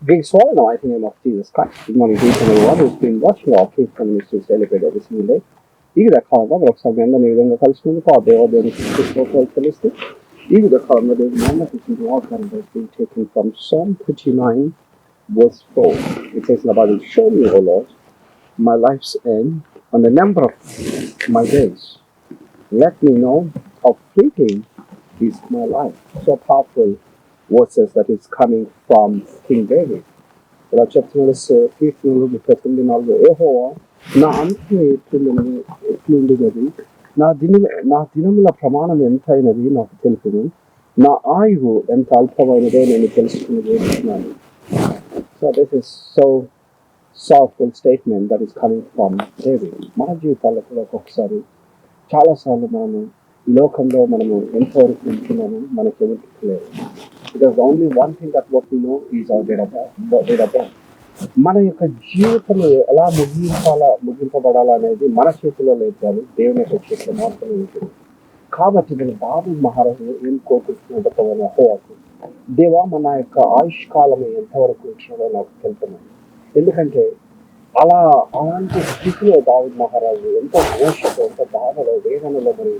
Being swallowed in the mighty name of Jesus Christ. Good morning to each and everyone who's been watching our Faith Ministries celebrate every single day. ఈ విధకాలంగా మరొకసారి మీ అందరినీ ఈ విధంగా కలిసినందుకు ఆ దేవాదేవుని స్తోత్రాలు చెల్లిస్తూ ఈ విధకాలంలో దేవుని మరణించిన వాగ్దానం being taken from Psalm 39 verse 4. It says in the Bible, show me, O Lord, my life's end and the number of my days. Let me know how fleeting is my life. So powerful verses that is coming from King David. ఇలా చెప్తున్నాడు కీర్తనలు 39:4 యెహోవా నా అంత్యం ఎట్లుండినది, నా దినముల ప్రమాణం ఎంతైనది నాకు తెలుపును, నా ఆయువు ఎంత అల్పమైనదో నేను తెలుసుకున్నాను. So this is so sorrowful statement that is coming from David. మన జీవితాల్లో కూడా ఒక్కొక్కసారి చాలాసార్లు మనము ఈ లోకంలో మనము ఎంతవరకు ఉంటున్నాము మనకు ఎవరికి లేదు. Because the only one thing that what we know is our date of birth. మన యొక్క జీవితం ఎలా ముగింపబడాలా అనేది మన చేతిలో లేదు, కానీ దేవుని యొక్క చేతిలో మాత్రమే ఉంటుంది. కాబట్టి నేను దావీదు మహారాజు ఏం కోరుకుంటున్నట్టు అహోవాకు, దేవా మన యొక్క ఆయుష్ కాలం ఎంతవరకు ఉంటున్నాడో నాకు తెలుపున్నాను. ఎందుకంటే అలాంటి స్థితిలో దావీదు మహారాజు ఎంతో ఘోషతో, ఎంతో బాధలో, వేదనలో మరి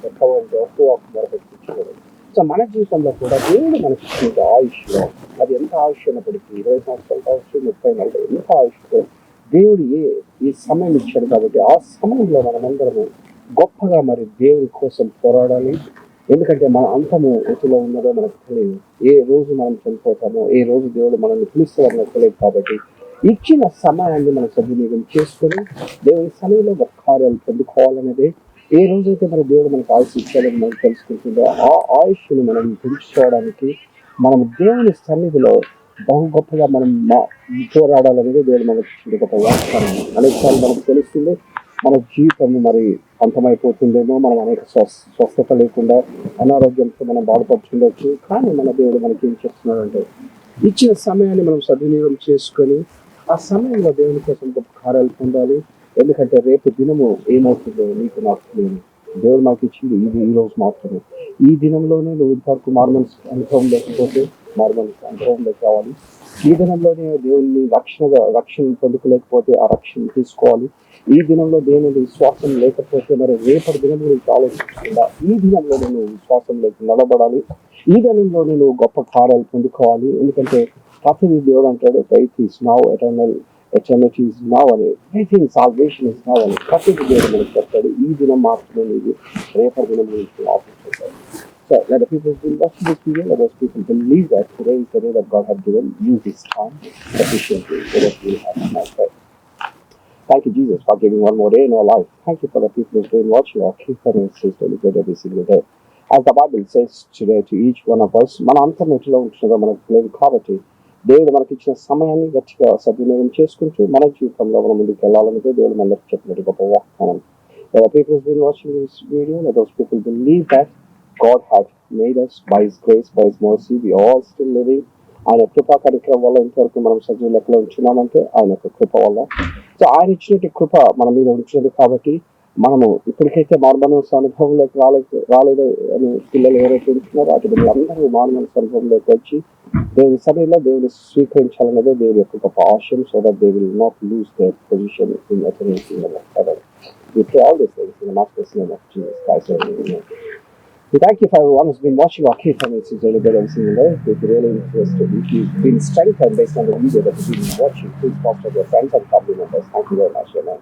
ఎక్కువంటే అహోవాకు మొరపెట్టించుకోవడం. సో మన జీవితంలో కూడా దేవుడు మనకి ఇచ్చిన ఆయుష్లో, అది ఎంత ఆయుష్ అయినప్పటికీ 20 సంవత్సరాలు కావచ్చు, 30, 40, ఎంత ఆయుష్తో దేవుడు ఈ సమయం ఇచ్చాడు. కాబట్టి ఆ సమయంలో మనమందరము గొప్పగా మరి దేవుని కోసం పోరాడాలి. ఎందుకంటే మన అంతము ఎటులో ఉన్నదో మనకు తెలియదు. ఏ రోజు మనం చనిపోతామో, ఏ రోజు దేవుడు మనల్ని పిలుస్తాడో మనకు తెలియదు. కాబట్టి ఇచ్చిన సమయాన్ని మనం సద్వినియోగం చేసుకొని దేవుని సమయంలో గొప్ప కార్యాలు పొందుకోవాలనేది, ఏ రోజైతే మన దేవుడు మనకు ఆయుష్ ఇచ్చాడని మనం తెలుసుకుంటుందో ఆ ఆయుష్ని మనం పెంచుకోవడానికి మనం దేవుని సన్నిధిలో బహు గొప్పగా మనం పోరాడాలనేది దేవుడు మనకు ఇచ్చిన గొప్ప వాగ్దానం. అనేకసార్లు మనకు తెలుస్తుంది మన జీవితం మరి అంతమైపోతుందేమో, మనం అనేక స్వస్థత లేకుండా అనారోగ్యంతో మనం బాధపడుతుండొచ్చు. కానీ మన దేవుడు మనకి ఏం చెప్తున్నాడంటే, ఇచ్చిన సమయాన్ని మనం సద్వినియోగం చేసుకొని ఆ సమయంలో దేవుని కోసం గొప్ప కార్యాలు పొందాలి. ఎందుకంటే రేపు దినము ఏమవుతుందో నీకు నాకు తెలియదు. దేవుడు మనకి ఇచ్చింది ఈ రోజు మాత్రమే. ఈ దినంలోనే నువ్వు ఇంతవరకు మార్మన్స్ అనుభవం లేకపోతే మార్మన్స్ అనుభవంలోకి కావాలి. ఈ దినంలోనే దేవుని రక్షణ పొందుకోలేకపోతే ఆ రక్షణ తీసుకోవాలి. ఈ దినంలో దేవుని విశ్వాసం లేకపోతే మరి రేపటి దినం గురించి ఆలోచించకుండా ఈ దినంలోనే నువ్వు విశ్వాసంలోకి నిలబడాలి. ఈ దినంలోనే నువ్వు గొప్ప కార్యాలు పొందుకోవాలి. ఎందుకంటే ప్రతిదీ దేవుడు అంటాడు, faith is now, eternity is now అని, everything salvation is now అని ప్రతిదీ దేవుడు మనకు చెప్తాడు. ఈ దినం మాత్రమే నీది, రేపటి దినం గురించి ఆలోచించాలి. So let the people who watch this video, let those people believe that today is the day that God has given. Use this time efficiently so that we have a nice day. Thank you, Jesus, for giving one more day in our life. Thank you for the people who've been watching our Keep Ministries celebrate every single day. As the Bible says today to each one of us, మన అంతర్నెట్లో ఉంటుందో మనకు లేదు. కాబట్టి దేవుడు మనకి ఇచ్చిన సమయాన్ని గట్టిగా సద్వినియోగం చేసుకుంటూ మన జీవితంలో మనం ముందుకు వెళ్ళాలనేది దేవుడు మనకు చెప్పినట్టు గొప్ప వాగ్దానం. People who've been watching this video, let those people believe that God has made us by His grace, by His mercy. We are all still living. ఆయన కృపా కార్యక్రమం వల్ల ఇంతవరకు మనం సజీవ లెక్కలో ఉంచున్నామంటే ఆయన యొక్క కృప వల్ల. సో ఆయన ఇచ్చినట్టు కృప మన మీద ఉంచినది. కాబట్టి మనము ఇప్పటికైతే మార్మనస్ అనుభవంలోకి రాలేదు అని పిల్లలు ఎవరైతే ఉంటున్నారో అటు అందరూ మార్మనస్ అనుభవంలోకి వచ్చి దేవుని సభలో దేవుని స్వీకరించాలన్నదే దేవుని యొక్క గొప్ప ఆశయం. So that they will not lose their position in eternity in heaven. We pray all these things in the matchless name of Jesus Christ. Amen. We thank you for everyone who's been watching our Keep Ministries every single day. If you're really interested, if you've been strengthened based on the video that you've been watching, please post your friends and family members. Thank you very much. Amen.